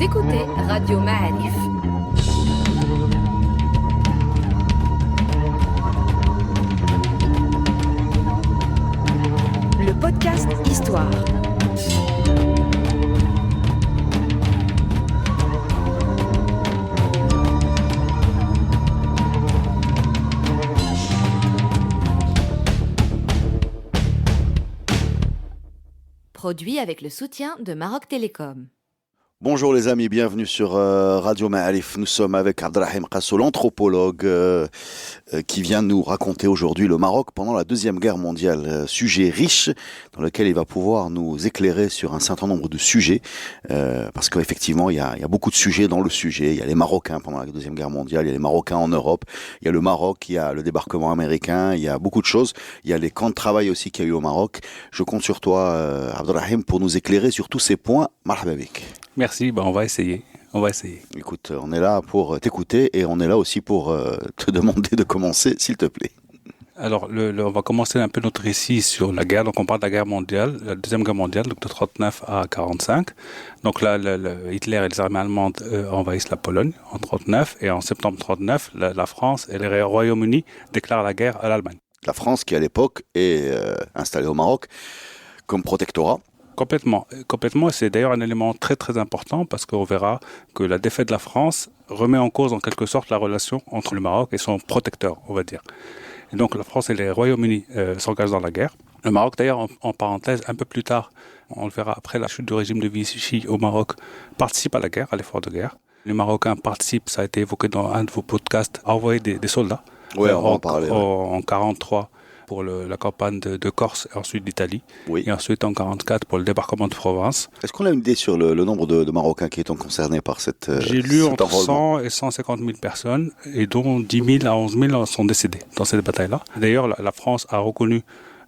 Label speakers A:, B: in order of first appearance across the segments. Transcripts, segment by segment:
A: écoutez Radio Ma'arif. Le podcast Histoire. Produit avec le soutien de Maroc Télécom.
B: Bonjour les amis, bienvenue sur Radio Ma'arif. Nous sommes avec Abdelrahim Qasso, l'anthropologue qui vient nous raconter aujourd'hui le Maroc pendant la Deuxième Guerre mondiale. Sujet riche dans lequel il va pouvoir nous éclairer sur un certain nombre de sujets parce qu'effectivement il y a beaucoup de sujets dans le sujet. Il y a les Marocains pendant la Deuxième Guerre mondiale, il y a les Marocains en Europe, il y a le Maroc, il y a le débarquement américain, il y a beaucoup de choses. Il y a les camps de travail aussi qu'il y a eu au Maroc. Je compte sur toi Abdelrahim pour nous éclairer sur tous ces points. Marhaba bik.
C: Merci, on va essayer.
B: Écoute, on est là pour t'écouter et on est là aussi pour te demander de commencer, s'il te plaît.
C: Alors, on va commencer un peu notre récit sur la guerre. Donc, on parle de la guerre mondiale, la Deuxième Guerre mondiale, donc de 39 à 45. Donc là, Hitler et les armées allemandes envahissent la Pologne en 39 et en septembre 39, la France et le Royaume-Uni déclarent la guerre à l'Allemagne.
B: La France qui, à l'époque, est installée au Maroc comme protectorat.
C: Complètement. C'est d'ailleurs un élément très très important parce qu'on verra que la défaite de la France remet en cause en quelque sorte la relation entre le Maroc et son protecteur, on va dire. Et donc la France et les Royaumes-Unis s'engagent dans la guerre. Le Maroc d'ailleurs, en parenthèse, un peu plus tard, on le verra après la chute du régime de Vichy au Maroc, participe à la guerre, à l'effort de guerre. Les Marocains participent, ça a été évoqué dans un de vos podcasts, à envoyer des soldats.
B: Oui, on va en parler.
C: En 43. Pour la campagne de Corse et ensuite d'Italie.
B: Oui.
C: Et ensuite en 44 pour le débarquement de Provence.
B: Est-ce qu'on a une idée sur le nombre de Marocains qui sont concernés par cette
C: J'ai lu
B: cet
C: entre 100 et 150 000 personnes et dont 10 000 à 11 000 sont décédés dans cette bataille-là. D'ailleurs, la France a reconnu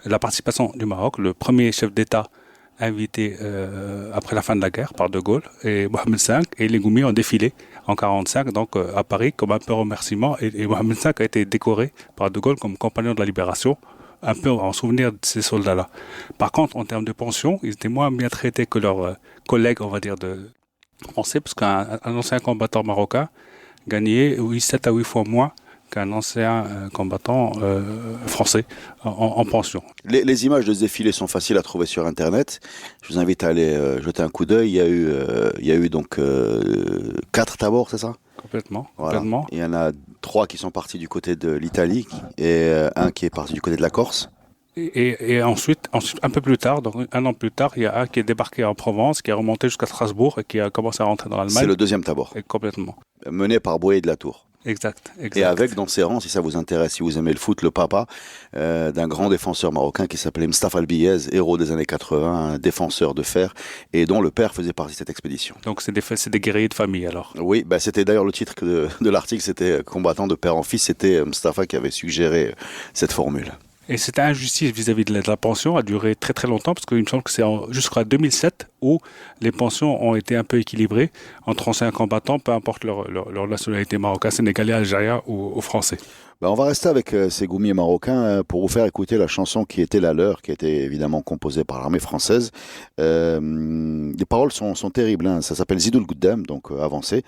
C: la participation du Maroc, le premier chef d'État invité après la fin de la guerre par De Gaulle et Mohamed V et les Goumi ont défilé en 45 donc à Paris comme un peu remerciement et Mohamed V a été décoré par De Gaulle comme compagnon de la libération un peu en souvenir de ces soldats-là. Par contre, en termes de pension, ils étaient moins bien traités que leurs collègues, on va dire, de français, parce qu'un ancien combattant marocain gagnait 7 à 8 fois moins qu'un ancien combattant français en pension.
B: Les images de ce défilé sont faciles à trouver sur Internet. Je vous invite à aller jeter un coup d'œil. Il y a eu donc 4 tabords, c'est ça ?
C: Complètement.
B: Il y en a 3 qui sont partis du côté de l'Italie et un qui est parti du côté de la Corse.
C: Et ensuite, un peu plus tard, donc un an plus tard, il y a un qui est débarqué en Provence, qui est remonté jusqu'à Strasbourg et qui a commencé à rentrer dans l'Allemagne.
B: C'est le deuxième tabord.
C: Et complètement.
B: Mené par Boyer de la Tour.
C: Exact.
B: Et avec dans ses rangs, si ça vous intéresse, si vous aimez le foot, le papa d'un grand défenseur marocain qui s'appelait Mustapha Albiez, héros des années 80, un défenseur de fer, et dont le père faisait partie de cette expédition.
C: Donc c'est des guerriers de famille alors.
B: Oui, c'était d'ailleurs le titre de l'article, c'était combattant de père en fils, c'était Mustapha qui avait suggéré cette formule.
C: Et cette injustice vis-à-vis de la pension a duré très très longtemps parce qu'il me semble que c'est jusqu'à 2007 où les pensions ont été un peu équilibrées entre anciens combattants, peu importe leur nationalité marocaine, sénégalais, algérien ou français.
B: On va rester avec ces goumiers marocains pour vous faire écouter la chanson qui était la leur, qui a été évidemment composée par l'armée française. Les paroles sont terribles, hein. Ça s'appelle Zidoul Gouddam, donc avancer,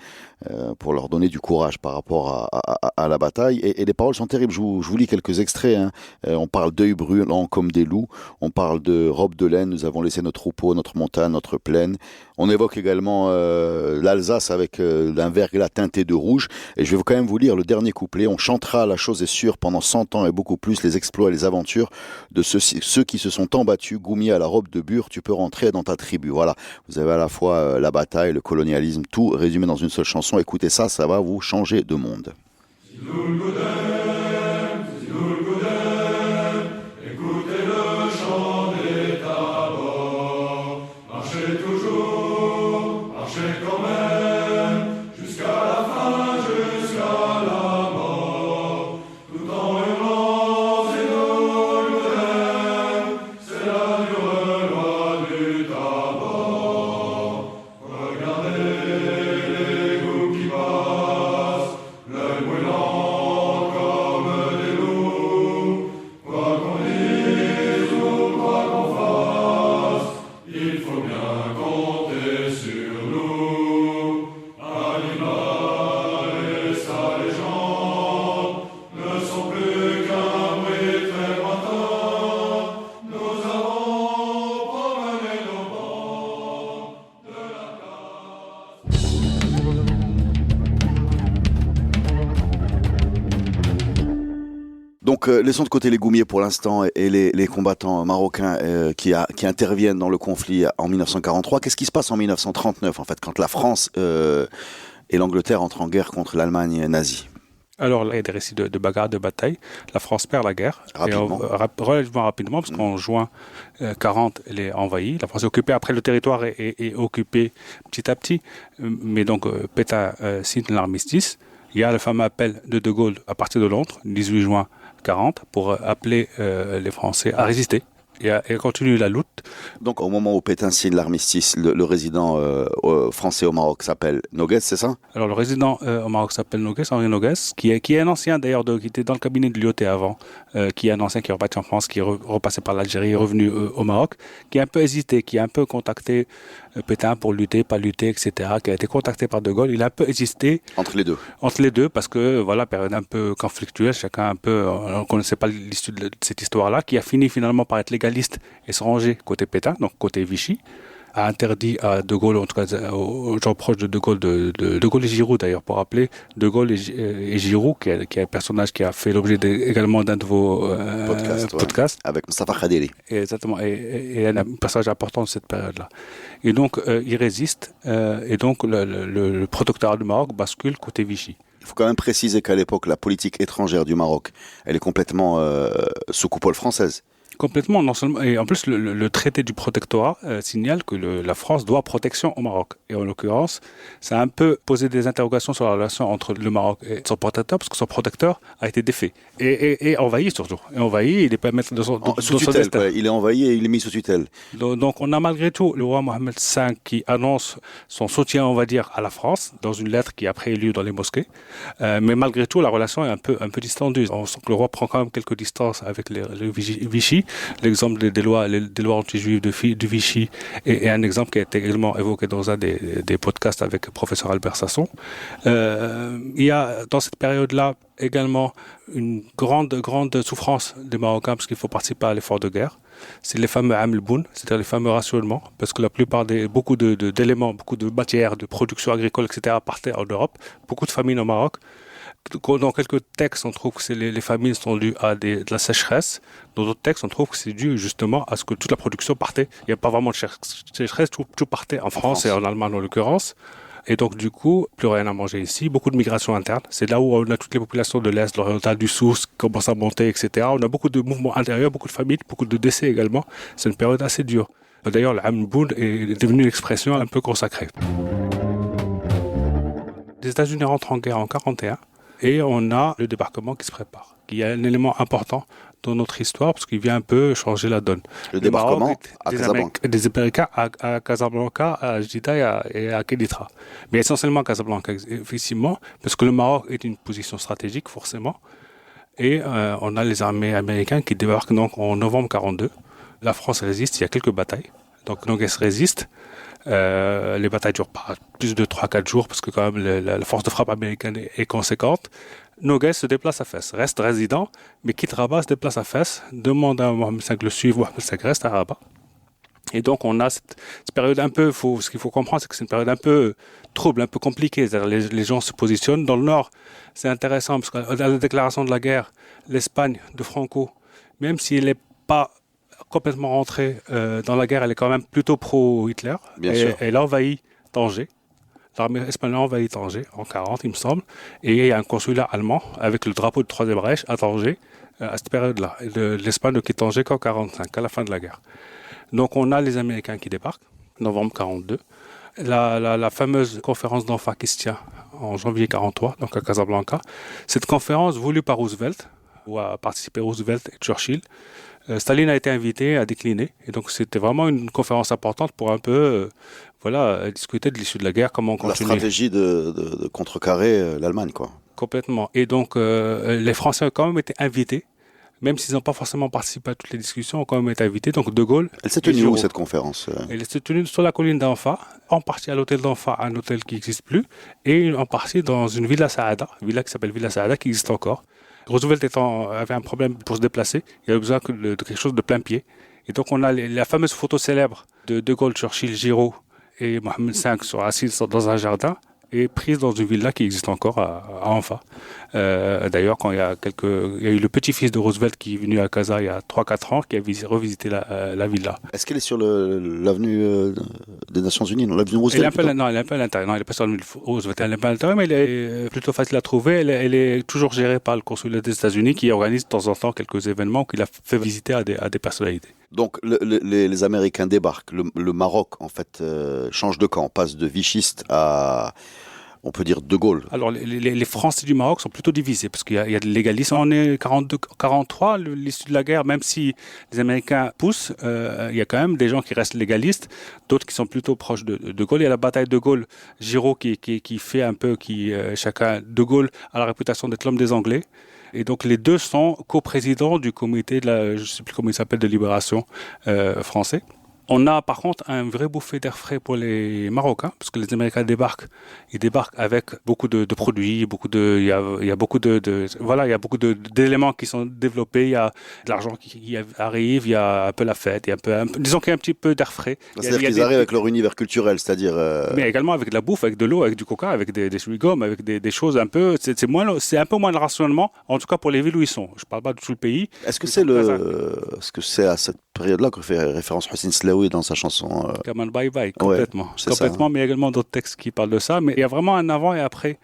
B: pour leur donner du courage par rapport à la bataille. Et les paroles sont terribles, je vous lis quelques extraits. Hein. On parle d'œils brûlants comme des loups, on parle de robes de laine, nous avons laissé notre troupeau, notre montagne, notre plaine. On évoque également l'Alsace avec un verglas teinté de rouge. Et je vais quand même vous lire le dernier couplet. On chantera, la chose est sûre, pendant 100 ans et beaucoup plus, les exploits et les aventures de ceux qui se sont tant battus. Goumi à la robe de bure, tu peux rentrer dans ta tribu. Voilà, vous avez à la fois la bataille, le colonialisme, tout résumé dans une seule chanson. Écoutez ça, ça va vous changer de monde.
D: Le
B: Donc laissons de côté les Goumiers pour l'instant et les combattants marocains qui interviennent dans le conflit en 1943. Qu'est-ce qui se passe en 1939 en fait quand la France et l'Angleterre entrent en guerre contre l'Allemagne nazie?
C: Alors là, il y a des récits de bagarres, de batailles. La France perd la guerre.
B: Rapidement.
C: Relativement rapidement, parce qu'en juin 40, elle est envahie. La France est occupée. Après, le territoire est occupé petit à petit. Mais donc, Pétain signe l'armistice. Il y a le fameux appel de Gaulle à partir de Londres, 18 juin 40, pour appeler les Français à résister et à continuer la lutte.
B: Donc au moment où Pétain signe l'armistice, le résident français au Maroc s'appelle Noguès, c'est ça?
C: Alors le résident au Maroc s'appelle Noguès, Henri Noguès, qui est un ancien d'ailleurs, qui était dans le cabinet de Lyoté avant, qui est un ancien qui est reparti en France, qui est repassé par l'Algérie, est revenu au Maroc, qui a un peu hésité, qui a un peu contacté Pétain pour lutter, pas lutter, etc., qui a été contacté par De Gaulle. Il a un peu hésité.
B: Entre les deux.
C: Entre les deux, parce que voilà, période un peu conflictuelle, chacun un peu, on ne connaissait pas l'issue de cette histoire-là, qui a fini finalement par être légaliste et se ranger côté Pétain, donc côté Vichy, a interdit à De Gaulle, en tout cas aux gens proches de Gaulle, De Gaulle et Giroud d'ailleurs, pour rappeler, De Gaulle et Giroud, qui est un personnage qui a fait l'objet également d'un de vos podcasts.
B: Avec Mustafa Khadiri.
C: Exactement, et un passage important de cette période-là. Et donc, il résiste, et donc le protectorat du Maroc bascule côté Vichy.
B: Il faut quand même préciser qu'à l'époque, la politique étrangère du Maroc, elle est complètement sous coupole française.
C: Complètement, non seulement, et en plus le traité du protectorat signale que la France doit protection au Maroc. Et en l'occurrence, ça a un peu posé des interrogations sur la relation entre le Maroc et son protecteur, parce que son protecteur a été défait et envahi surtout. Et envahi, il n'est pas maître de son
B: tutelle, quoi. Il est envahi et il est mis sous tutelle.
C: Donc on a malgré tout le roi Mohamed V qui annonce son soutien, on va dire, à la France dans une lettre qui après est lue dans les mosquées. Mais malgré tout, la relation est un peu distendue. On sent que le roi prend quand même quelques distances avec le Vichy. L'exemple des lois anti-juives de Vichy est un exemple qui a été également évoqué dans un des podcasts avec le professeur Albert Sasson. Il y a dans cette période-là également une grande souffrance des Marocains parce qu'il faut participer à l'effort de guerre. C'est les fameux Aml Boun, c'est-à-dire les fameux rationnements, parce que la plupart beaucoup d'éléments, beaucoup de matières, de production agricole, etc. partaient en Europe. Beaucoup de famines au Maroc. Dans quelques textes, on trouve que les famines sont dues à de la sécheresse. Dans d'autres textes, on trouve que c'est dû justement à ce que toute la production partait. Il n'y a pas vraiment de sécheresse, tout partait en France et en Allemagne en l'occurrence. Et donc du coup, plus rien à manger ici, beaucoup de migration interne. C'est là où on a toutes les populations de l'Est, l'oriental, du Sousse qui commencent à monter, etc. On a beaucoup de mouvements intérieurs, beaucoup de familles, beaucoup de décès également. C'est une période assez dure. D'ailleurs, le Aml Boun est devenu une expression un peu consacrée. Les États-Unis rentrent en guerre en 1941. Et on a le débarquement qui se prépare, qui est un élément important dans notre histoire, parce qu'il vient un peu changer la donne.
B: Le débarquement à Casablanca.
C: Des Américains à Casablanca, à Jidda et à Kénitra. Mais essentiellement à Casablanca, effectivement, parce que le Maroc est une position stratégique, forcément. Et on a les armées américaines qui débarquent donc en novembre 1942. La France résiste, il y a quelques batailles. Donc Noguès résiste. Les batailles durent pas plus de 3-4 jours parce que quand même la force de frappe américaine est conséquente. Noguès se déplace à Fès, reste résident, mais quitte Rabat, se déplace à Fès, demande à Mohamed V de le suivre, Mohamed V reste à Rabat. Et donc on a cette période un peu, ce qu'il faut comprendre, c'est que c'est une période un peu trouble, un peu compliquée. C'est-à-dire les gens se positionnent. Dans le nord, c'est intéressant parce qu'à la déclaration de la guerre, l'Espagne de Franco, même s'il n'est pas complètement rentrée dans la guerre, elle est quand même plutôt pro-Hitler. Elle envahit Tanger. L'armée espagnole envahit Tanger en 1940, il me semble. Et il y a un consulat allemand avec le drapeau du Troisième Reich à Tanger à cette période-là. L'Espagne ne quitte Tanger qu'en 1945, à la fin de la guerre. Donc on a les Américains qui débarquent, novembre 1942. La fameuse conférence d'Anfa qui se tient en janvier 1943, donc à Casablanca. Cette conférence voulue par Roosevelt, où a participé Roosevelt et Churchill. Staline a été invité à décliner. Et donc c'était vraiment une conférence importante pour un peu discuter de l'issue de la guerre, comment on continue.
B: La stratégie de contrecarrer l'Allemagne, quoi.
C: Complètement. Et donc les Français ont quand même été invités, même s'ils n'ont pas forcément participé à toutes les discussions, ont quand même été invités. Donc De Gaulle...
B: Elle s'est tenue où cette conférence?
C: Elle s'est tenue sur la colline d'Anfa, en partie à l'hôtel d'Anfa, un hôtel qui n'existe plus, et en partie dans une villa Saada, villa qui s'appelle Villa Saada, qui existe encore. Roosevelt avait un problème pour se déplacer, il avait besoin de quelque chose de plein pied. Et donc on a la fameuse photo célèbre de Gaulle, Churchill, Giraud et Mohamed V sont assis dans un jardin. est prise dans une villa qui existe encore à Anfa. D'ailleurs, quand il y a eu le petit-fils de Roosevelt qui est venu à Casa il y a 3-4 ans, qui a revisité la villa.
B: Est-ce qu'elle est sur l'avenue des Nations Unies, non, l'avenue Roosevelt?
C: Non, elle est un peu à l'intérieur. Non, elle n'est pas sur l'avenue Roosevelt, elle est un peu à l'intérieur, mais elle est plutôt facile à trouver. Elle est toujours gérée par le consulat des États-Unis qui organise de temps en temps quelques événements qu'il a fait visiter à des personnalités.
B: Donc les Américains débarquent, le Maroc en fait change de camp, passe de vichiste à, on peut dire, De Gaulle.
C: Alors les Français du Maroc sont plutôt divisés parce qu'il y a des légalistes. On est 42-43, l'issue de la guerre, même si les Américains poussent, il y a quand même des gens qui restent légalistes, d'autres qui sont plutôt proches de Gaulle. Il y a la bataille de Gaulle, Giraud qui fait un peu, chacun, De Gaulle a la réputation d'être l'homme des Anglais. Et donc les deux sont coprésidents du comité je ne sais plus comment il s'appelle, de libération français. On a par contre un vrai bouffée d'air frais pour les Marocains, parce que les Américains ils débarquent avec beaucoup de produits, il y a beaucoup d'éléments qui sont développés, il y a de l'argent qui arrive, il y a un peu la fête, disons qu'il y a un petit peu d'air frais.
B: C'est-à-dire qu'ils arrivent avec leur univers culturel, c'est-à-dire...
C: Mais également avec de la bouffe, avec de l'eau, avec du coca, avec des chewing-gums, avec des choses un peu... C'est un peu moins le rationnement, en tout cas pour les villes où ils sont. Je ne parle pas de tout le pays.
B: Est-ce que c'est à cette période-là que fait référence Hossein Slaoui dans sa chanson
C: Kaman Bye Bye, complètement.
B: Ouais,
C: complètement,
B: ça.
C: Mais il y a également d'autres textes qui parlent de ça. Mais il y a vraiment un avant et après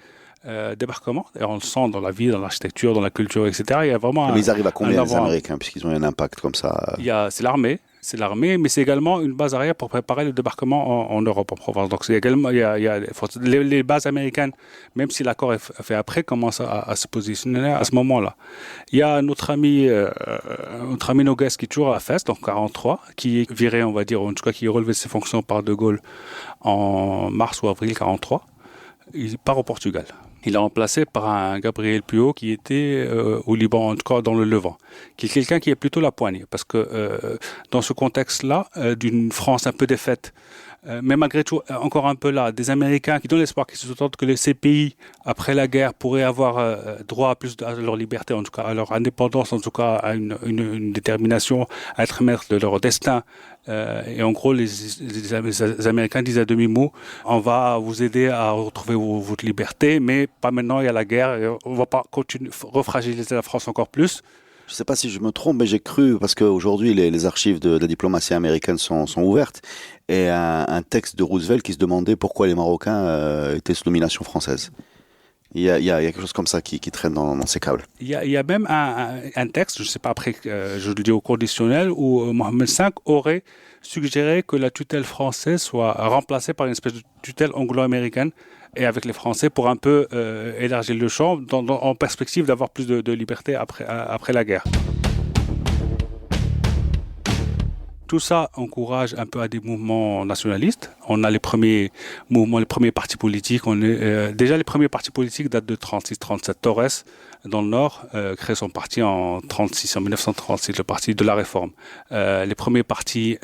C: débarquement. Et on le sent dans la vie, dans l'architecture, dans la culture, etc. Il y a vraiment
B: mais ils arrivent à combien les Américains, puisqu'ils ont un impact comme ça
C: C'est l'armée. C'est l'armée, mais c'est également une base arrière pour préparer le débarquement en Europe, en Provence. Donc, les bases américaines, même si l'accord est fait après, commencent à se positionner à ce moment-là. Il y a notre ami Noguès qui est toujours à Fès, donc 43, qui est viré, on va dire, en tout cas qui a relevé ses fonctions par De Gaulle en mars ou avril 43. Il part au Portugal. Il est remplacé par un Gabriel Puot qui était au Liban, en tout cas dans le Levant, qui est quelqu'un qui est plutôt la poignée. Parce que dans ce contexte-là, d'une France un peu défaite, mais malgré tout, encore un peu là, des Américains qui donnent l'espoir, qui se sentent que ces pays, après la guerre, pourraient avoir droit à leur liberté, en tout cas à leur indépendance, en tout cas à une détermination à être maître de leur destin. Et en gros, les Américains disent à demi-mot, on va vous aider à retrouver votre liberté, mais pas maintenant, il y a la guerre, et on ne va pas continuer, refragiliser la France encore plus.
B: Je ne sais pas si je me trompe, mais j'ai cru, parce qu'aujourd'hui les archives de la diplomatie américaine sont ouvertes, et un texte de Roosevelt qui se demandait pourquoi les Marocains étaient sous domination française. Il y a quelque chose comme ça qui traîne dans ces câbles.
C: Il y a même un texte, je ne sais pas après, je le dis au conditionnel, où Mohamed V aurait suggéré que la tutelle française soit remplacée par une espèce de tutelle anglo-américaine et avec les Français pour un peu élargir le champ en perspective d'avoir plus de liberté après la guerre. Tout ça encourage un peu à des mouvements nationalistes. On a les premiers mouvements, les premiers partis politiques. Déjà, les premiers partis politiques datent de 36-37. Torres, dans le Nord, crée son parti en 1936, le parti de la Réforme. Les premiers partis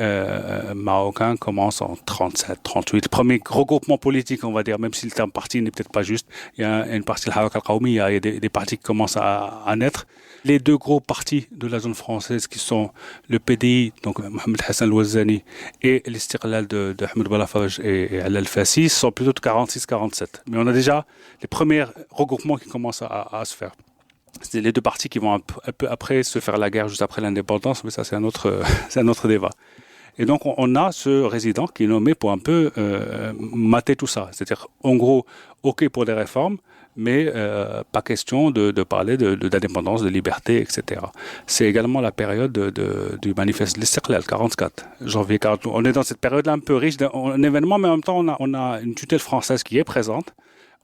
C: marocains commencent en 37-38. Les premiers regroupements politiques, on va dire, même si le terme parti n'est peut-être pas juste. Il y a une partie, le Harak al-Qawmi, il y a des partis qui commencent à naître. Les deux gros partis de la zone française qui sont le PDI, donc Mohamed Hassan al-Ouazzani, et l'Istiqlal de Ahmed Balafaj et Al-Fassi sont plutôt de 46-47. Mais on a déjà les premiers regroupements qui commencent à se faire. C'est les deux partis qui vont un peu après se faire la guerre juste après l'indépendance, mais ça c'est un autre débat. Et donc on a ce résident qui est nommé pour un peu mater tout ça. C'est-à-dire en gros, ok pour des réformes, mais pas question de parler d'indépendance, de liberté, etc. C'est également la période du manifeste de l'Istiqlal, 44, janvier 40. On est dans cette période-là un peu riche en événements, mais en même temps, on a une tutelle française qui est présente.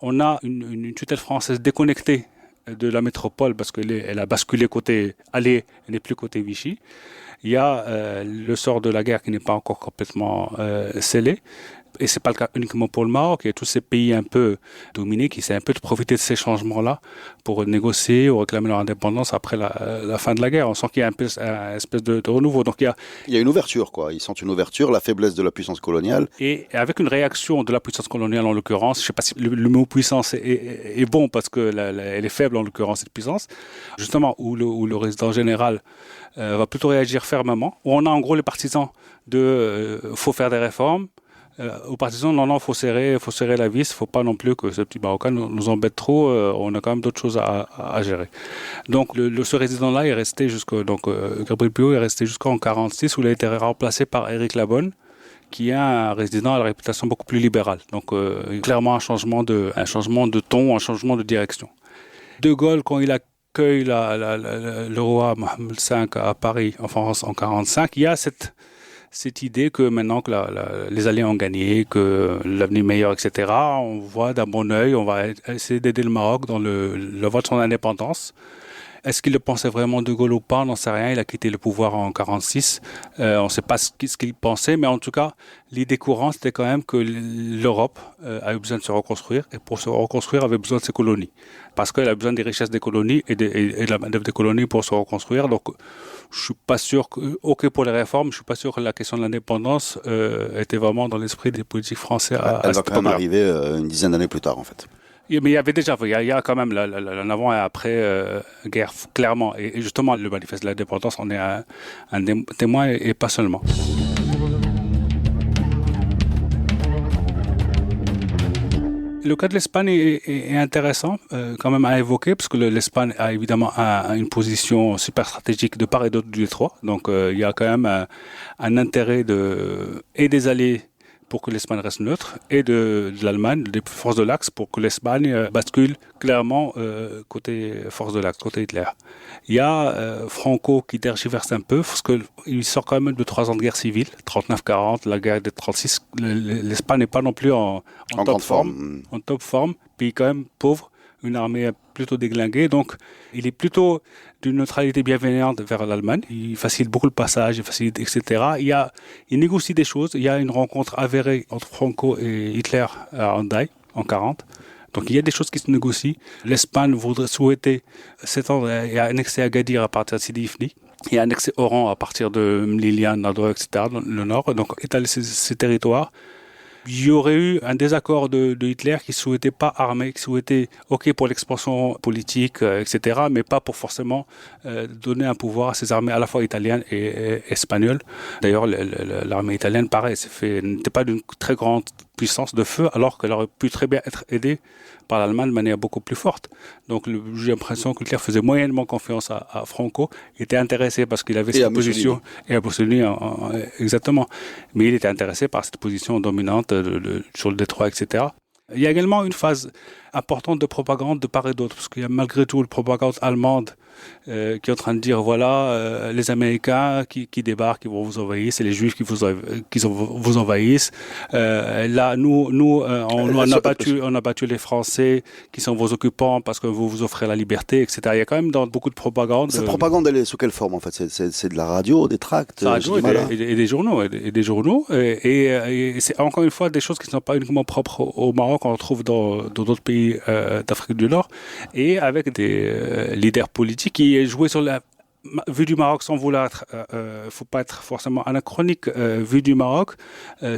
C: On a une tutelle française déconnectée de la métropole parce qu'elle a basculé côté Alais, elle n'est plus côté Vichy. Il y a le sort de la guerre qui n'est pas encore complètement scellé. Et ce n'est pas le cas uniquement pour le Maroc. Il y a tous ces pays un peu dominés qui essaient un peu de profiter de ces changements-là pour négocier ou réclamer leur indépendance après la fin de la guerre. On sent qu'il y a un espèce de renouveau. Donc, il
B: y a une ouverture, quoi. Ils sentent une ouverture, la faiblesse de la puissance coloniale.
C: Et avec une réaction de la puissance coloniale, en l'occurrence, je ne sais pas si le mot puissance est bon parce qu'elle est faible, en l'occurrence, cette puissance. Justement, où le résident général va plutôt réagir fermement. Où on a en gros les partisans faut faire des réformes. aux partisans, non, faut serrer la vis, faut pas non plus que ce petit Marocain nous embête trop, on a quand même d'autres choses à gérer. Donc ce résident-là est resté Gabriel Puyo est resté jusqu'en 1946 où il a été remplacé par Éric Labonne, qui est un résident à la réputation beaucoup plus libérale. Donc clairement un changement de ton, un changement de direction. De Gaulle, quand il accueille le roi Mohamed V à Paris, en France, en 1945, il y a cette idée que maintenant que les Alliés ont gagné, que l'avenir est meilleur, etc., on voit d'un bon œil, on va essayer d'aider le Maroc dans le vote de son indépendance. Est-ce qu'il le pensait vraiment De Gaulle ou pas? On n'en sait rien. Il a quitté le pouvoir en 1946. On ne sait pas ce qu'il pensait, mais en tout cas, l'idée courante, c'était quand même que l'Europe avait besoin de se reconstruire, et pour se reconstruire, avait besoin de ses colonies. Parce qu'elle a besoin des richesses des colonies et de la main-d'œuvre des colonies pour se reconstruire. Donc, je ne suis pas sûr OK pour les réformes, je ne suis pas sûr que la question de l'indépendance était vraiment dans l'esprit des politiques français à
B: Elle va
C: cette
B: quand même
C: époque-là.
B: arriver une dizaine d'années plus tard, en fait.
C: Mais il y avait déjà, il y a quand même un avant et après guerre, clairement. Et justement, le manifeste de l'indépendance en est un témoin et pas seulement. Le cas de l'Espagne est intéressant quand même à évoquer parce que l'Espagne a évidemment une position super stratégique de part et d'autre du détroit. Donc il y a quand même un intérêt et des alliés pour que l'Espagne reste neutre, et de l'Allemagne, des forces de l'Axe, pour que l'Espagne bascule clairement côté force de l'Axe, côté Hitler. Il y a Franco qui tergiverse un peu, parce qu'il sort quand même de 3 ans de guerre civile, 39-40, la guerre de 36. L'Espagne n'est pas non plus en top forme. En top forme, pays quand même pauvre, une armée plutôt déglinguée, donc il est plutôt d'une neutralité bienveillante vers l'Allemagne. Il facilite beaucoup le passage, etc. Il négocie des choses. Il y a une rencontre avérée entre Franco et Hitler à Hendaye en 1940. Donc il y a des choses qui se négocient. L'Espagne souhaitait s'étendre et annexer Agadir à partir de Sidi Ifni. Il y a annexé Oran à partir de Mlilien, Nador, etc. dans le nord. Donc étaler ces territoires. Il y aurait eu un désaccord de Hitler qui ne souhaitait pas armer, qui souhaitait, OK, pour l'expansion politique, etc., mais pas pour forcément donner un pouvoir à ces armées à la fois italiennes et espagnoles. D'ailleurs, l'armée italienne, pareil, n'était pas d'une très grande puissance de feu, alors qu'elle aurait pu très bien être aidée par l'Allemagne de manière beaucoup plus forte. Donc j'ai l'impression que Hitler faisait moyennement confiance à Franco. Il était intéressé parce qu'il avait cette position. Et à Mussolini, exactement. Mais il était intéressé par cette position dominante sur le détroit, etc. Il y a également une phase importante de propagande de part et d'autre, parce qu'il y a malgré tout une propagande allemande qui est en train de dire voilà, les Américains qui débarquent, qui vont vous envahir, c'est les Juifs qui vous envahissent. Là, on a battu les Français qui sont vos occupants parce que vous offrez la liberté, etc. Il y a quand même dans beaucoup de propagande.
B: Cette propagande, elle est sous quelle forme en fait? C'est de la radio, des tracts,
C: et des journaux, et c'est encore une fois des choses qui ne sont pas uniquement propres au Maroc, on retrouve dans d'autres pays d'Afrique du Nord, et avec des leaders politiques qui jouaient sur la vue du Maroc sans vouloir être, faut pas être forcément anachronique. Vue du Maroc,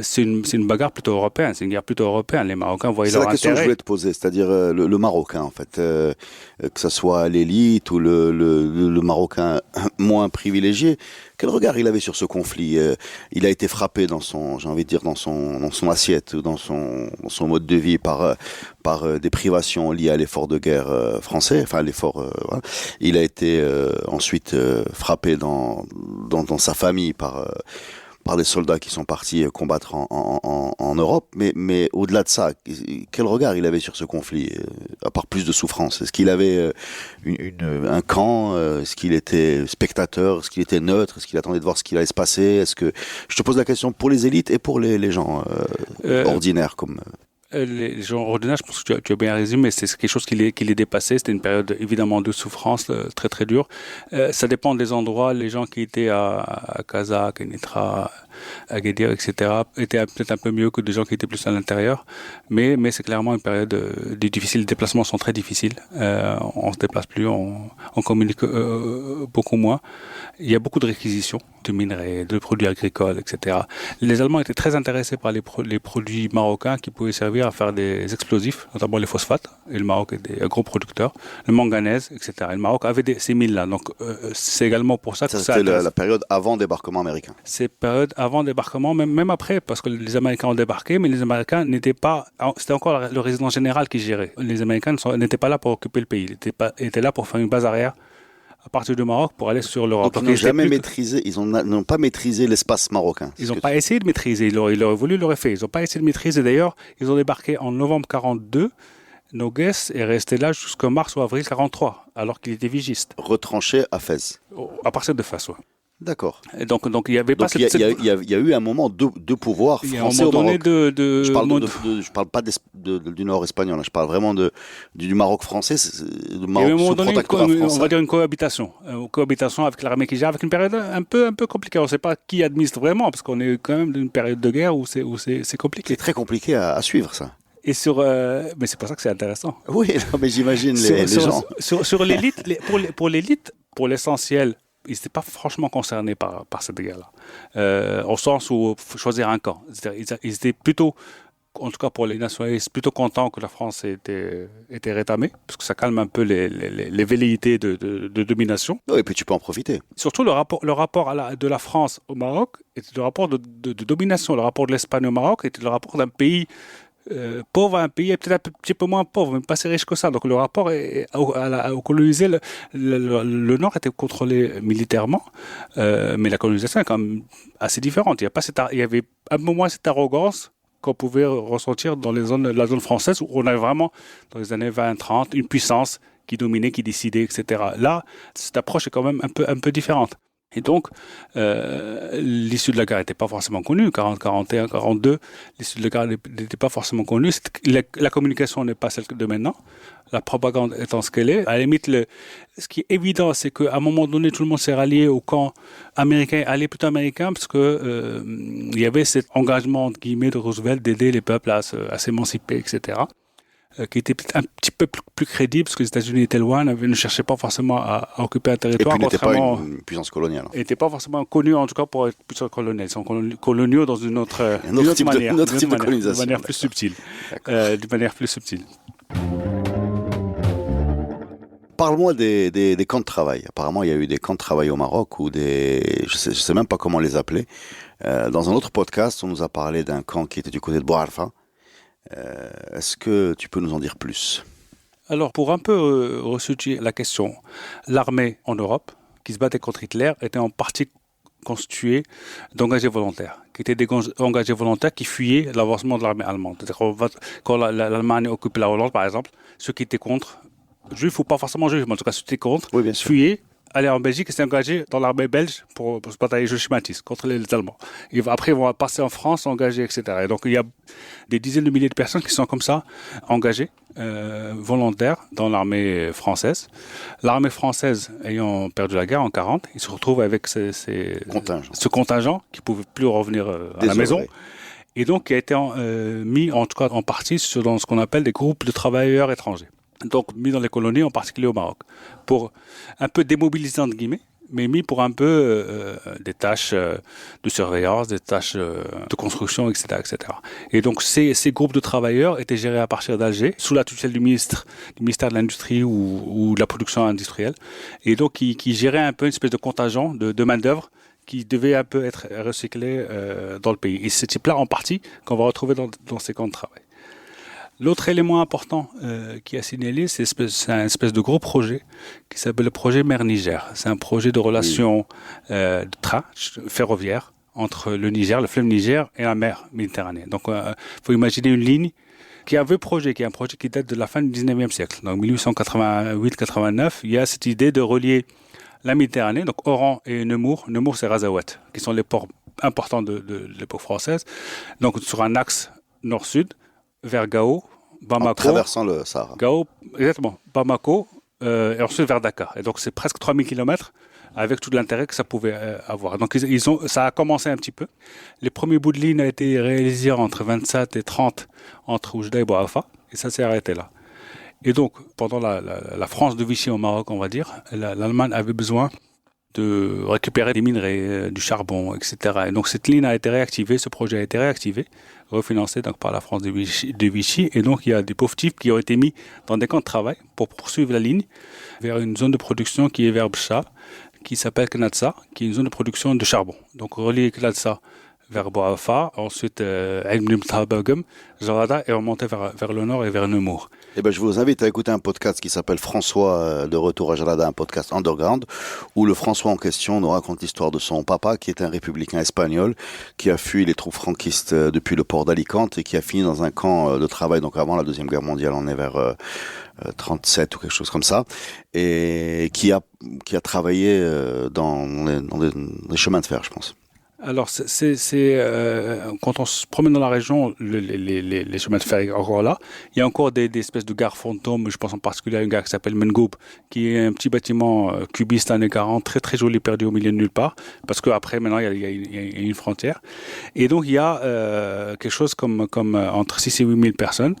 C: c'est une bagarre plutôt européenne, c'est une guerre plutôt européenne. Les Marocains voyaient leur intérêt.
B: C'est la question que je voulais te poser, c'est-à-dire le Marocain en fait, que ça soit l'élite ou le Marocain moins privilégié. Quel regard il avait sur ce conflit? Il a été frappé dans son, j'ai envie de dire, dans son assiette, dans son mode de vie par des privations liées à l'effort de guerre français. Enfin, l'effort. Voilà. Il a été ensuite frappé dans sa famille par des soldats qui sont partis combattre en Europe, mais au-delà de ça, quel regard il avait sur ce conflit, à part plus de souffrance? Est-ce qu'il avait un camp? Est-ce qu'il était spectateur? Est-ce qu'il était neutre? Est-ce qu'il attendait de voir ce qui allait se passer? Est-ce que je te pose la question pour les élites et pour les gens ordinaires comme
C: les gens ordinaires, je pense que tu as bien résumé, c'est quelque chose qui les dépassait. C'était une période évidemment de souffrance très très dure. Ça dépend des endroits. Les gens qui étaient à Casa, Kenitra, à Agadir, etc., étaient peut-être un peu mieux que des gens qui étaient plus à l'intérieur. Mais c'est clairement une période difficile. Les déplacements sont très difficiles. On se déplace plus, on communique beaucoup moins. Il y a beaucoup de réquisitions. de minerais, de produits agricoles, etc. Les Allemands étaient très intéressés par les produits marocains qui pouvaient servir à faire des explosifs, notamment les phosphates, et le Maroc était un gros producteur, le manganèse, etc. Et le Maroc avait ces mines-là, donc c'est également pour ça que ça
B: c'était la période avant débarquement américain.
C: C'est période avant débarquement, même après, parce que les Américains ont débarqué, mais les Américains n'étaient pas, c'était encore le résident général qui gérait. Les Américains n'étaient pas là pour occuper le pays, ils étaient là pour faire une base arrière à partir du Maroc pour aller sur l'Europe.
B: Donc ils n'ont jamais maîtrisé, n'ont pas maîtrisé l'espace marocain.
C: Ils n'ont pas essayé de maîtriser, ils auraient voulu, ils l'auraient fait. Ils n'ont pas essayé de maîtriser. D'ailleurs, ils ont débarqué en novembre 42. Noguès est resté là jusqu'en mars ou avril 43, alors qu'il était vigiste.
B: Retranché à Fès.
C: À partir de Fès, oui.
B: D'accord.
C: Et donc il y avait pas.
B: Il y a eu un moment de pouvoir français au Maroc. Je parle pas du nord espagnol, je parle vraiment du Maroc français, du Maroc sous protectorat français.
C: On va dire une cohabitation avec l'armée qui gère, avec une période un peu compliquée. On ne sait pas qui administre vraiment, parce qu'on est quand même dans une période de guerre où c'est compliqué.
B: C'est très compliqué à suivre ça.
C: Et mais c'est pour ça que c'est intéressant.
B: Oui, mais j'imagine les gens.
C: Sur l'élite, pour l'élite, pour l'essentiel, ils n'étaient pas franchement concernés par cette guerre-là. Au sens où il faut choisir un camp. Ils étaient plutôt, en tout cas pour les nationalistes, plutôt contents que la France était rétamée, parce que ça calme un peu les velléités de domination.
B: Oui, et puis tu peux en profiter.
C: Surtout le rapport de la France au Maroc était le rapport de domination. Le rapport de l'Espagne au Maroc était le rapport d'un pays pauvre à un pays peut-être un petit peu moins pauvre, mais pas si riche que ça. Donc le rapport au colonisé, le Nord était contrôlé militairement, mais la colonisation est quand même assez différente. Il y avait un peu moins cette arrogance qu'on pouvait ressentir dans la zone française, où on avait vraiment, dans les années 20-30, une puissance qui dominait, qui décidait, etc. Là, cette approche est quand même un peu différente. Et donc, l'issue de la guerre n'était pas forcément connue, 40, 41, 42, l'issue de la guerre n'était pas forcément connue. La communication n'est pas celle de maintenant, la propagande étant ce qu'elle est. À la limite, ce qui est évident, c'est qu'à un moment donné, tout le monde s'est rallié au camp américain, allé plutôt américain, parce que il y avait cet engagement, entre guillemets, de Roosevelt d'aider les peuples à s'émanciper, etc., qui était peut-être un petit peu plus crédible, parce que les États-Unis étaient loin, ne cherchaient pas forcément à occuper un territoire.
B: Et puis n'étaient pas une puissance coloniale.
C: N'étaient pas forcément connus, en tout cas, pour être puissance coloniale. Ils sont coloniaux dans une autre manière.
B: Un autre type de colonisation.
C: D'une manière plus subtile. D'une manière plus subtile.
B: Parle-moi des camps de travail. Apparemment, il y a eu des camps de travail au Maroc, ou je sais même pas comment les appeler. Dans un autre podcast, on nous a parlé d'un camp qui était du côté de Bouarfa. Est-ce que tu peux nous en dire plus?
C: Alors, pour un peu resituer la question, l'armée en Europe, qui se battait contre Hitler, était en partie constituée d'engagés volontaires, qui étaient des engagés volontaires qui fuyaient l'avancement de l'armée allemande. Quand l'Allemagne occupait la Hollande, par exemple, ceux qui étaient contre, juifs ou pas forcément juifs, mais en tout cas ceux qui étaient contre,
B: oui,
C: fuyaient, aller en Belgique et s'est engagé dans l'armée belge pour se batailler, je schématise, contre les Allemands. Et après, ils vont passer en France, engagés, etc. Et donc, il y a des dizaines de milliers de personnes qui sont comme ça, engagées, volontaires, dans l'armée française. L'armée française, ayant perdu la guerre en 1940, ils se retrouvent avec ce contingent qui ne pouvait plus revenir à la maison. Et donc, qui a été mis, en tout cas en partie, dans ce qu'on appelle des groupes de travailleurs étrangers. Donc mis dans les colonies, en particulier au Maroc, pour un peu démobiliser, entre guillemets, mais mis pour un peu des tâches de surveillance, des tâches de construction, etc., etc. Et donc ces groupes de travailleurs étaient gérés à partir d'Alger, sous la tutelle du ministère de l'Industrie ou de la production industrielle, et donc qui gérait un peu une espèce de contingent de main-d'œuvre qui devait un peu être recyclé dans le pays. Et ce type-là, en partie, qu'on va retrouver dans ces camps de travail. L'autre élément important qui a signalé, c'est un espèce de gros projet qui s'appelle le projet Mer-Niger. C'est un projet de relation de train ferroviaire entre le Niger, le fleuve Niger et la mer Méditerranée. Donc, il faut imaginer une ligne qui est un projet qui date de la fin du 19e siècle. Donc, 1888-89, il y a cette idée de relier la Méditerranée, donc Oran et Nemours. Nemours, c'est Razaouet, qui sont les ports importants de l'époque française. Donc, sur un axe nord-sud, vers Gao, Bamako.
B: En traversant le Sahara.
C: Gao, exactement. Bamako, et ensuite vers Dakar. Et donc, c'est presque 3000 km avec tout l'intérêt que ça pouvait avoir. Donc, ça a commencé un petit peu. Les premiers bouts de ligne ont été réalisés entre 27 et 30 entre Oujda et Bouafa. Et ça s'est arrêté là. Et donc, pendant la France de Vichy au Maroc, on va dire, l'Allemagne avait besoin de récupérer des minerais, du charbon, etc. Et donc cette ligne a été réactivée, ce projet a été réactivé, refinancé donc par la France de Vichy. Et donc il y a des pauvres types qui ont été mis dans des camps de travail pour poursuivre la ligne vers une zone de production qui est vers Bcha, qui s'appelle Knatsa, qui est une zone de production de charbon. Donc relier Knatsa vers Bouafa, ensuite Ain Bnimtabagum, Jarada, et remonter vers le nord et vers Nemours.
B: Eh ben, je vous invite à écouter un podcast qui s'appelle François de retour à Jarada, un podcast underground, où le François en question nous raconte l'histoire de son papa, qui est un républicain espagnol, qui a fui les troupes franquistes depuis le port d'Alicante et qui a fini dans un camp de travail, donc avant la Deuxième Guerre mondiale, on est vers 37 ou quelque chose comme ça, et qui a travaillé dans les chemins de fer, je pense.
C: Alors, quand on se promène dans la région, les chemins de fer sont encore là. Il y a encore des espèces de gares fantômes. Je pense en particulier à une gare qui s'appelle Mengoub, qui est un petit bâtiment cubiste années 40, très très joli, perdu au milieu de nulle part. Parce qu'après, maintenant, il y a une frontière. Et donc, il y a quelque chose comme entre 6 et 8 000 personnes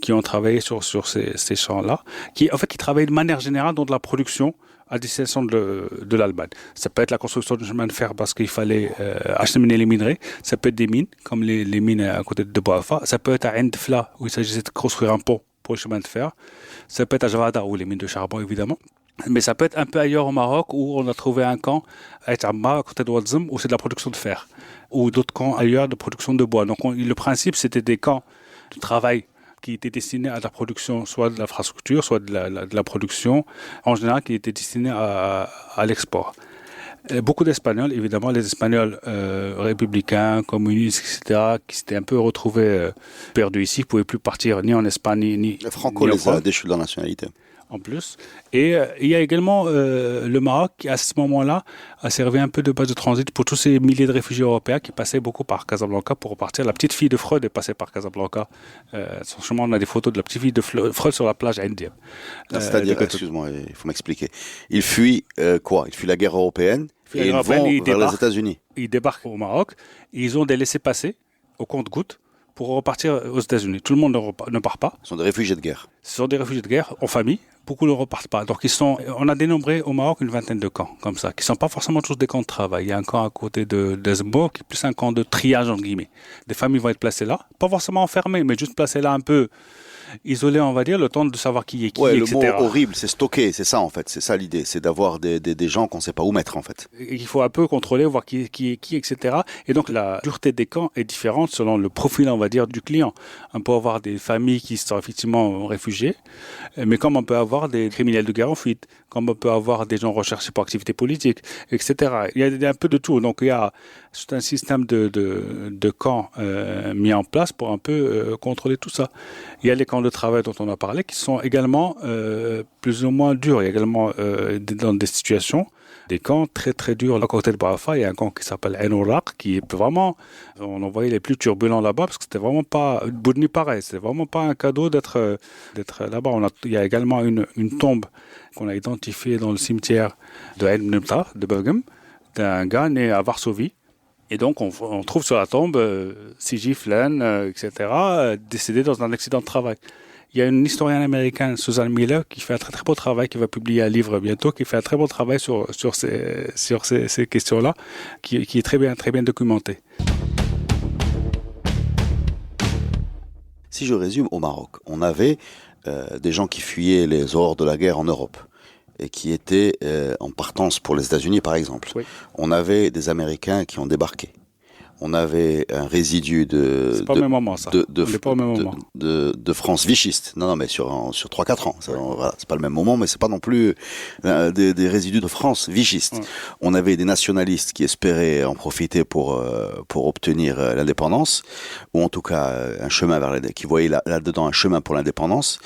C: qui ont travaillé sur ces champs-là, qui travaillent de manière générale dans de la production à destination de l'Allemagne. Ça peut être la construction de chemin de fer parce qu'il fallait acheminer les minerais. Ça peut être des mines, comme les mines à côté de Bouafa. Ça peut être à Ain Dfla, où il s'agissait de construire un pont pour le chemin de fer. Ça peut être à Jarada, où les mines de charbon, évidemment. Mais ça peut être un peu ailleurs au Maroc, où on a trouvé un camp à Etama, à côté de Ouazzem, où c'est de la production de fer. Ou d'autres camps ailleurs de production de bois. Donc le principe, c'était des camps de travail qui étaient destinés à la production, soit de l'infrastructure, soit de la production, en général, qui étaient destinés à l'export. Beaucoup d'Espagnols, évidemment, les Espagnols républicains, communistes, etc., qui s'étaient un peu retrouvés perdus ici, ne pouvaient plus partir ni en Espagne, ni
B: Franco les a déchus de leur nationalité.
C: En plus. Et il y a également le Maroc qui, à ce moment-là, a servi un peu de base de transit pour tous ces milliers de réfugiés européens qui passaient beaucoup par Casablanca pour repartir. La petite fille de Freud est passée par Casablanca. Franchement, on a des photos de la petite fille de Freud sur la plage indienne.
B: C'est-à-dire, excuse-moi, il faut m'expliquer. Ils fuient quoi? Ils fuient la guerre européenne et ils vont vers les États-Unis.
C: Ils débarquent au Maroc et ils ont des laissez-passer au compte-gouttes pour repartir aux États-Unis. Tout le monde ne part pas.
B: Ce sont des réfugiés de guerre.
C: Ce sont des réfugiés de guerre en famille. Beaucoup ne repartent pas. Donc on a dénombré au Maroc une vingtaine de camps comme ça, qui ne sont pas forcément tous des camps de travail. Il y a un camp à côté d'Ezbo qui est plus un camp de triage entre guillemets. Des familles vont être placées là, pas forcément enfermées, mais juste placées là un peu isolé, on va dire, le temps de savoir qui est qui,
B: ouais,
C: etc.
B: Le mot horrible, c'est stocker, c'est ça en fait, c'est ça l'idée, c'est d'avoir des gens qu'on ne sait pas où mettre en fait.
C: Il faut un peu contrôler, voir qui est qui, etc. Et donc la dureté des camps est différente selon le profil, on va dire, du client. On peut avoir des familles qui sont effectivement réfugiées, mais comme on peut avoir des criminels de guerre en fuite, comme on peut avoir des gens recherchés pour activité politique, etc. Il y a un peu de tout. Donc il y a un système de camps mis en place pour un peu contrôler tout ça. Il y a les camps de travail dont on a parlé qui sont également plus ou moins durs. Il y a également dans des situations des camps très très durs. À côté de Bouafa, il y a un camp qui s'appelle Ain Ouraq qui est vraiment, on en voyait les plus turbulents là-bas parce que c'était vraiment pas Boudni pareil, c'était vraiment pas un cadeau d'être là-bas. Il y a également une tombe qu'on a identifiée dans le cimetière de Ain Bnimta de Bergam, d'un gars né à Varsovie. Et donc, on trouve sur la tombe Siji Flan, etc., décédé dans un accident de travail. Il y a une historienne américaine, Susan Miller, qui fait un très très beau travail, qui va publier un livre bientôt, qui fait un très beau travail sur ces questions-là, qui est très bien documenté.
B: Si je résume, au Maroc, on avait des gens qui fuyaient les horreurs de la guerre en Europe et qui étaient en partance pour les États-Unis, par exemple. Oui. On avait des Américains qui ont débarqué. On avait un résidu de France vichiste. Non, mais sur 3-4 ans. Ça, voilà, c'est pas le même moment, mais c'est pas non plus des résidus de France vichiste. Ouais. On avait des nationalistes qui espéraient en profiter pour obtenir l'indépendance, ou en tout cas un chemin vers qui voyaient là-dedans un chemin pour l'indépendance.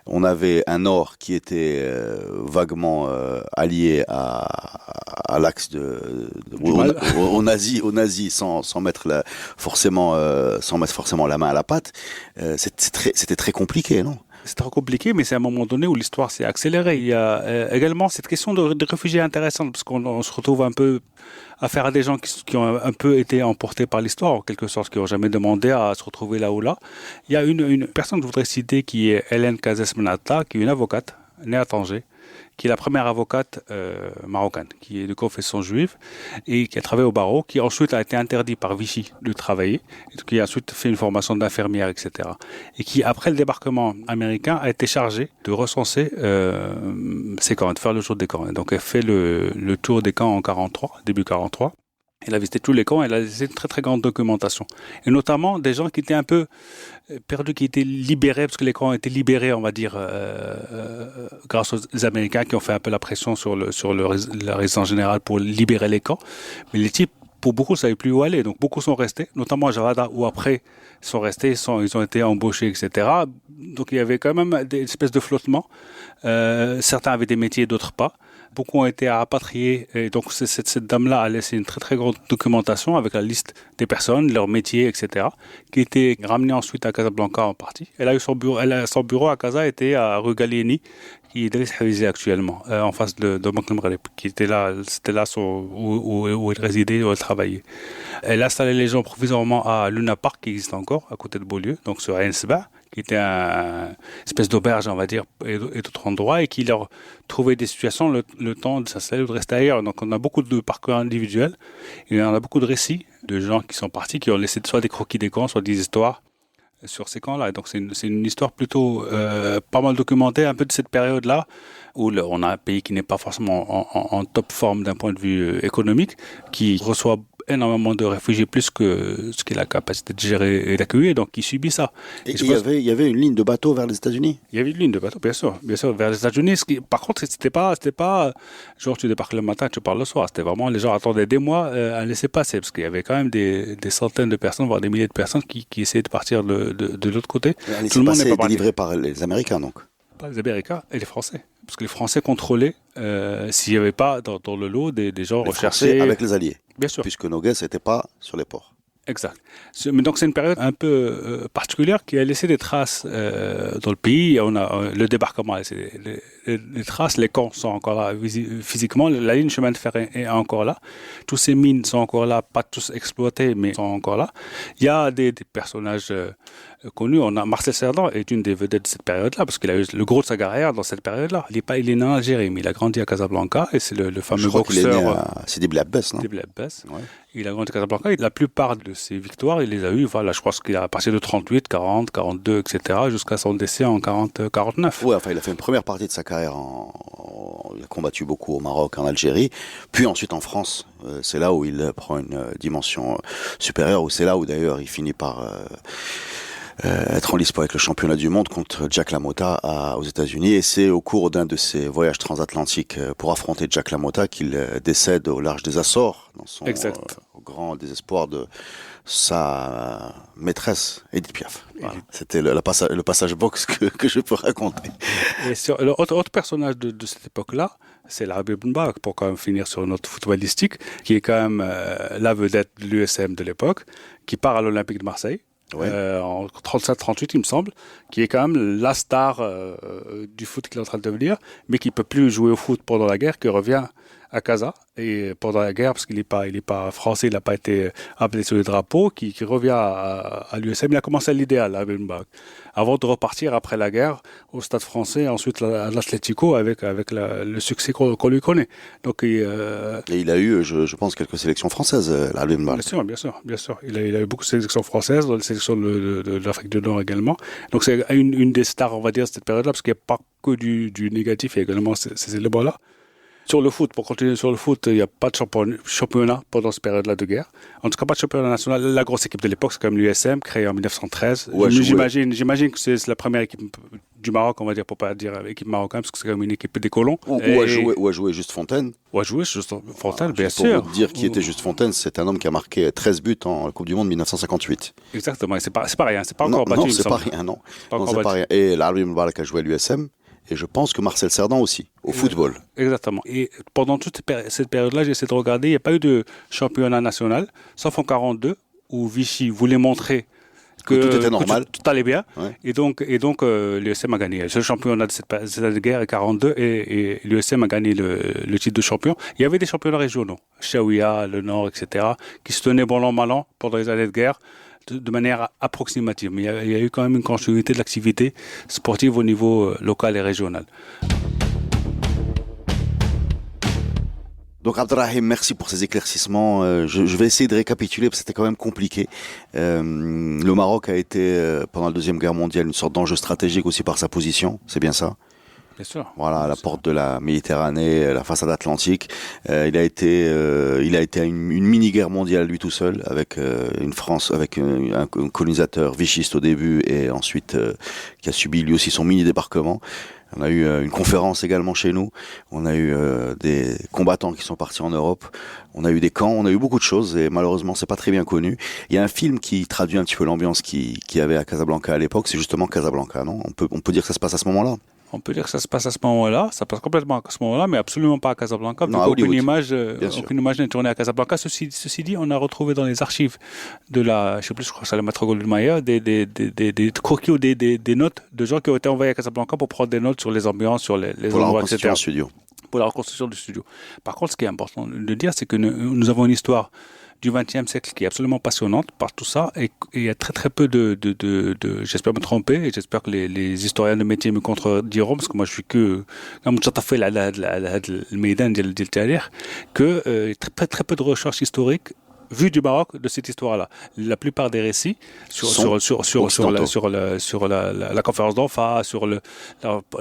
B: On avait un Nord qui était vaguement allié à l'axe aux nazis sans mettre forcément la main à la pâte. C'était très compliqué, non?
C: C'est trop compliqué, mais c'est à un moment donné où l'histoire s'est accélérée. Il y a également cette question de réfugiés intéressante, parce qu'on se retrouve un peu affaire à des gens qui ont un peu été emportés par l'histoire, en quelque sorte, qui n'ont jamais demandé à se retrouver là ou là. Il y a une personne que je voudrais citer qui est Hélène Cazès Menata, qui est une avocate, née à Tanger, qui est la première avocate marocaine, qui est de confession juive et qui a travaillé au barreau, qui ensuite a été interdit par Vichy de travailler, et qui a ensuite fait une formation d'infirmière, etc. Et qui, après le débarquement américain, a été chargée de recenser ces camps, de faire le tour des camps. Et donc elle fait le tour des camps en 43, début 43. Elle a visité tous les camps, elle a laissé une très très grande documentation. Et notamment des gens qui étaient un peu perdus, qui étaient libérés, parce que les camps ont été libérés, on va dire, grâce aux Américains qui ont fait un peu la pression sur la résistance générale pour libérer les camps. Mais les types, pour beaucoup, ne savaient plus où aller. Donc beaucoup sont restés, notamment à Javada, où après, ils sont restés, ils ont été embauchés, etc. Donc il y avait quand même des espèces de flottement. Certains avaient des métiers, d'autres pas. Beaucoup ont été rapatriés et donc cette dame-là a laissé une très très grande documentation avec la liste des personnes, leurs métiers, etc. qui était ramenée ensuite à Casablanca en partie. Elle a eu son bureau à Casa était à rue Gallieni, qui est réalisé actuellement en face de Banque Maghreb, qui était là, c'était là où elle résidait, où elle travaillait. Elle a installé les gens provisoirement à Luna Park, qui existe encore à côté de Beaulieu, donc sur Ain Seba, qui était une espèce d'auberge, on va dire, et d'autres endroits, et qui leur trouvait des situations le temps de s'installer ou de rester ailleurs. Donc on a beaucoup de parcours individuels, et on a beaucoup de récits de gens qui sont partis, qui ont laissé soit des croquis des camps, soit des histoires sur ces camps-là. Et donc c'est une histoire plutôt pas mal documentée, un peu de cette période-là, où on a un pays qui n'est pas forcément en top forme d'un point de vue économique, qui reçoit énormément de réfugiés, plus que ce qu'il a la capacité de gérer et d'accueillir, donc il subit ça.
B: Et il y avait une ligne de bateau vers les États-Unis?
C: Il y avait une ligne de bateau, bien sûr, vers les États-Unis. Par contre, c'était pas, genre tu débarques le matin, tu pars le soir. C'était vraiment, les gens attendaient des mois à laisser passer, parce qu'il y avait quand même des centaines de personnes, voire des milliers de personnes qui essayaient de partir de l'autre côté.
B: Tout le monde n'est pas délivré par les Américains, donc.
C: Pas les Américains et les Français. Parce que les Français contrôlaient s'il n'y avait pas dans le lot des gens recherchés.
B: Avec les Alliés.
C: Bien sûr.
B: Puisque Noguès n'était pas sur les ports.
C: Exact. Mais donc c'est une période un peu particulière qui a laissé des traces dans le pays. On a le débarquement a laissé des traces. Les camps sont encore là physiquement. La ligne chemin de fer est encore là. Tous ces mines sont encore là, pas tous exploités, mais sont encore là. Il y a des personnages connus. On a Marcel Cerdan est une des vedettes de cette période-là parce qu'il a eu le gros de sa carrière dans cette période-là. Il est né en Algérie, mais il a grandi à Casablanca et c'est le fameux boxeur.
B: Je crois qu'il est né à Sidi Bel Abbès, non?
C: Sidi Bel Abbès. Ouais. Il a grandi à Casablanca et la plupart de ses victoires, il les a eues, voilà, je pense qu'il a passé de 38, 40, 42, etc., jusqu'à son décès en 49.
B: Oui, enfin, il a fait une première partie de sa carrière il a combattu beaucoup au Maroc, en Algérie, puis ensuite en France. C'est là où il prend une dimension supérieure, ou c'est là où d'ailleurs il finit par être en lice pour être le championnat du monde contre Jack LaMotta aux États-Unis. Et c'est au cours d'un de ses voyages transatlantiques pour affronter Jack LaMotta qu'il décède au large des Açores, dans son au grand désespoir de sa maîtresse, Edith Piaf. Voilà. C'était le passage box que je peux raconter.
C: Et l'autre personnage de cette époque-là, c'est l'Arabi Ibn Barak, pour quand même finir sur une note footballistique, qui est quand même la vedette de l'USM de l'époque, qui part à l'Olympique de Marseille. Ouais. En 37-38, il me semble, qui est quand même la star du foot qu'il est en train de devenir, mais qui peut plus jouer au foot pendant la guerre, qui revient à Casa et pendant la guerre parce qu'il est pas français, il n'a pas été appelé sur le drapeau, qui revient à l'USM. Il a commencé à l'idéal à Benbach avant de repartir après la guerre au Stade Français, ensuite à l'Atlético avec le succès qu'on lui connaît. Donc et
B: il a eu, je pense, quelques sélections françaises à Benbach.
C: Bien sûr. Il a eu beaucoup de sélections françaises, dans les sélections de l'Afrique du Nord également. Donc c'est une des stars, on va dire, de cette période-là, parce qu'il n'y a pas que du négatif, il y a également ces éléments-là. Sur le foot, pour continuer sur le foot, il n'y a pas de championnat pendant cette période-là de guerre. En tout cas, pas de championnat national. La grosse équipe de l'époque, c'est quand même l'USM, créée en 1913. Ouais, j'imagine que c'est la première équipe du Maroc, on va dire, pour pas dire équipe marocaine, parce que c'est quand même une équipe des colons.
B: Où a joué Juste Fontaine.
C: Où a joué Juste Fontaine, bien sûr.
B: Pour vous dire qui était Juste Fontaine, c'est un homme qui a marqué 13 buts en Coupe du Monde 1958.
C: Exactement, et c'est pas rien, c'est pas encore battu.
B: Non, c'est pas rien, non. C'est pas rien. Et l'Arabi Ibn Barak a joué à l'USM. Et je pense que Marcel Cerdan aussi, au football.
C: Exactement. Et pendant toute cette période-là, j'ai essayé de regarder, il n'y a pas eu de championnat national, sauf en 1942, où Vichy voulait montrer que
B: tout était normal.
C: Tout allait bien. Ouais. Et donc l'USM a gagné. Le championnat de cette guerre est 1942 et l'USM a gagné le titre de champion. Il y avait des championnats régionaux, Chaouia, le Nord, etc., qui se tenaient bon an, mal an pendant les années de guerre, de manière approximative. Mais il y a eu quand même une continuité de l'activité sportive au niveau local et régional.
B: Donc Abdelrahim, merci pour ces éclaircissements. Je vais essayer de récapituler parce que c'était quand même compliqué. Le Maroc a été, pendant la Deuxième Guerre mondiale, une sorte d'enjeu stratégique aussi par sa position, c'est bien ça?
C: Bien sûr.
B: Voilà, à la porte de la Méditerranée, la façade atlantique. Il a été à une mini-guerre mondiale lui tout seul, avec une France, avec un colonisateur vichiste au début et ensuite qui a subi lui aussi son mini-débarquement. On a eu une conférence également chez nous. On a eu des combattants qui sont partis en Europe. On a eu des camps. On a eu beaucoup de choses et malheureusement c'est pas très bien connu. Il y a un film qui traduit un petit peu l'ambiance qui y avait à Casablanca à l'époque. C'est justement Casablanca, non? On peut dire que ça se passe à ce moment-là.
C: On peut dire que ça se passe à ce moment-là, ça passe complètement à ce moment-là, mais absolument pas à Casablanca.
B: Non, à Hollywood,
C: aucune image n'est tournée à Casablanca. Ceci dit, on a retrouvé dans les archives de je crois que c'est le maître Goldmeier, des croquis ou des notes de gens qui ont été envoyés à Casablanca pour prendre des notes sur les ambiances, sur les
B: pour la
C: endroits,
B: reconstitution
C: etc.
B: en studio.
C: Pour la reconstruction du studio. Par contre, ce qui est important de dire, c'est que nous avons une histoire du XXe siècle qui est absolument passionnante par tout ça et il y a très très peu j'espère me tromper et j'espère que les historiens de métier me contrediront parce que moi je suis que que très peu de recherches historiques vues du Maroc de cette histoire-là. La plupart des récits sur la conférence d'Anfa, sur le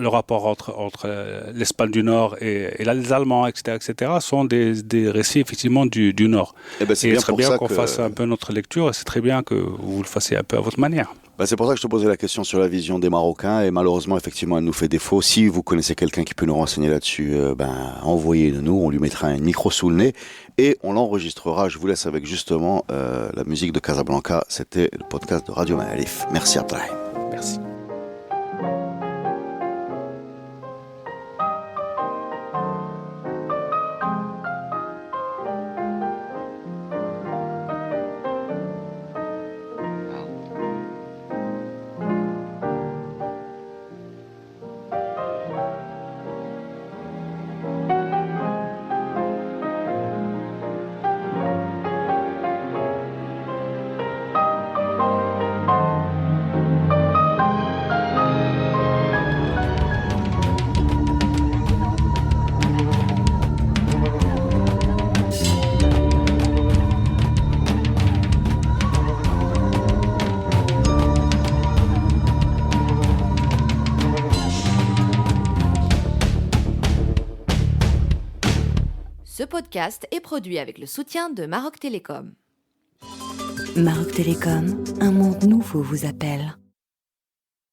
C: rapport entre l'Espagne du Nord et les Allemands, etc., sont des récits effectivement du Nord.
B: Eh ben, c'est
C: et
B: bien
C: il serait
B: pour
C: bien
B: ça
C: qu'on fasse un peu notre lecture et c'est très bien que vous le fassiez un peu à votre manière.
B: C'est pour ça que je te posais la question sur la vision des Marocains et malheureusement effectivement elle nous fait défaut. Si vous connaissez quelqu'un qui peut nous renseigner là-dessus, envoyez-le nous, on lui mettra un micro sous le nez et on l'enregistrera. Je vous laisse avec justement la musique de Casablanca. C'était le podcast de Radio Maalif. Merci Abdelrahim.
C: Merci.
A: Ce podcast est produit avec le soutien de Maroc Télécom.
D: Maroc Télécom, un monde nouveau vous appelle.